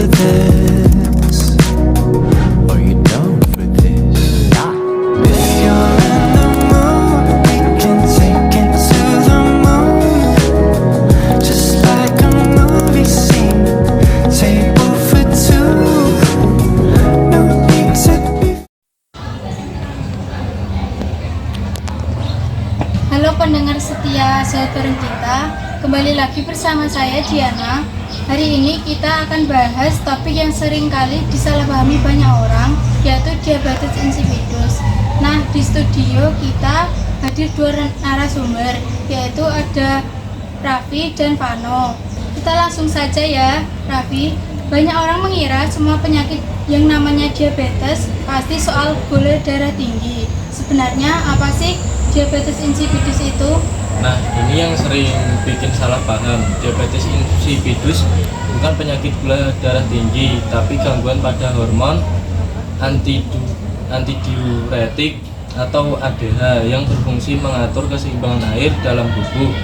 for this? Are you down for this? If you're in the mood, we can take it to the moon. Just like a movie scene, table for two. No need to be. Halo pendengar setia Sehat Bareng Kita, kembali lagi bersama saya Diana. Hari ini kita akan bahas topik yang sering kali disalahpahami banyak orang, yaitu diabetes insipidus. Nah, di studio kita hadir dua narasumber, yaitu ada Raffi dan Vano. Kita langsung saja ya, Raffi. Banyak orang mengira semua penyakit yang namanya diabetes pasti soal gula darah tinggi. Sebenarnya apa sih diabetes insipidus itu? Nah, ini yang sering bikin salah paham. Diabetes insipidus bukan penyakit gula darah tinggi, tapi gangguan pada hormon antidiuretik atau ADH yang berfungsi mengatur keseimbangan air dalam tubuh.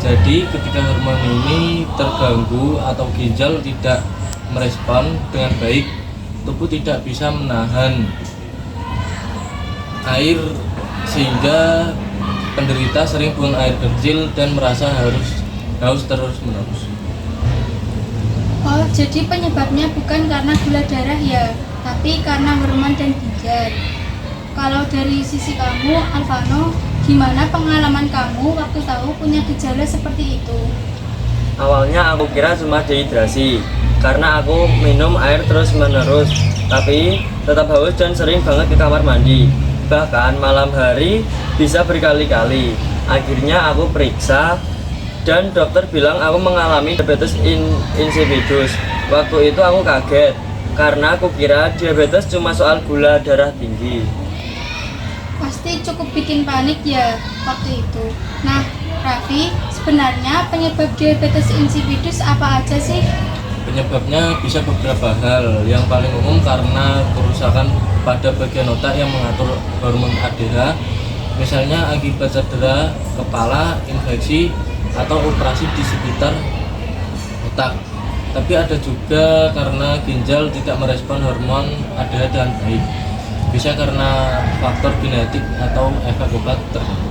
Jadi, ketika hormon ini terganggu atau ginjal tidak merespon dengan baik, tubuh tidak bisa menahan air sehingga penderita sering buang air kecil dan merasa haus terus-menerus. Oh, jadi penyebabnya bukan karena gula darah ya, tapi karena hormon dan ginjal. Kalau dari sisi kamu, Alvano, gimana pengalaman kamu waktu tahu punya gejala seperti itu? Awalnya aku kira cuma dehidrasi, karena aku minum air terus-menerus, tapi tetap haus dan sering banget ke kamar mandi. Bahkan malam hari bisa berkali-kali. Akhirnya aku periksa dan dokter bilang aku mengalami diabetes insipidus. Waktu itu aku kaget karena aku kira diabetes cuma soal gula darah tinggi. Pasti cukup bikin panik ya waktu itu. Nah, Raffi, sebenarnya penyebab diabetes insipidus apa aja sih? Penyebabnya bisa beberapa hal. Yang paling umum karena kerusakan pada bagian otak yang mengatur hormon ADH, misalnya akibat cedera kepala, infeksi, atau operasi di sekitar otak. Tapi ada juga karena ginjal tidak merespon hormon ADH dengan baik. Bisa karena faktor genetik atau efek obat tertentu.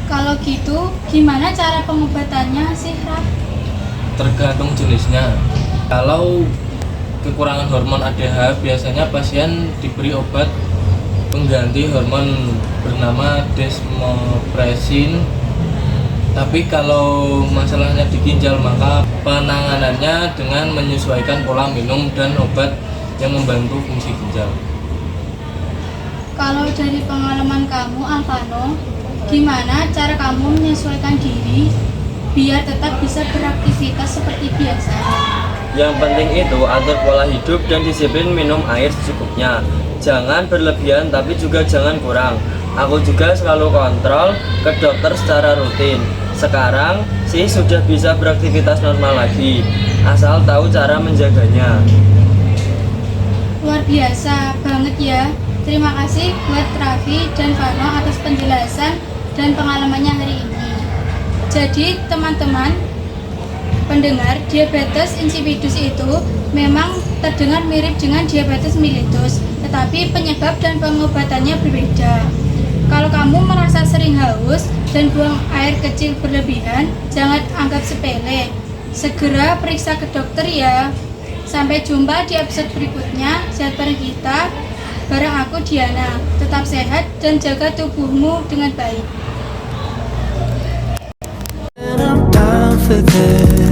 Kalau gitu, gimana cara pengobatannya sih, Raf? Tergantung jenisnya. Kalau kekurangan hormon ADH, biasanya pasien diberi obat pengganti hormon bernama desmopressin. Tapi kalau masalahnya di ginjal, maka penanganannya dengan menyesuaikan pola minum dan obat yang membantu fungsi ginjal. Kalau dari pengalaman kamu, Alvano, gimana cara kamu menyesuaikan diri biar tetap bisa beraktivitas seperti biasa? Yang penting itu atur pola hidup dan disiplin minum air secukupnya. Jangan berlebihan tapi juga jangan kurang. Aku juga selalu kontrol ke dokter secara rutin. Sekarang sih sudah bisa beraktivitas normal lagi, asal tahu cara menjaganya. Luar biasa banget ya. Terima kasih buat Raffi dan Vano atas penjelasan dan pengalamannya hari ini. Jadi teman-teman pendengar, diabetes insipidus itu memang terdengar mirip dengan diabetes mellitus, tetapi penyebab dan pengobatannya berbeda. Kalau kamu merasa sering haus dan buang air kecil berlebihan, jangan anggap sepele. Segera periksa ke dokter ya. Sampai jumpa di episode berikutnya. Sehat bareng kita, bareng aku Diana. Tetap sehat dan jaga tubuhmu dengan baik. And I'm down for this.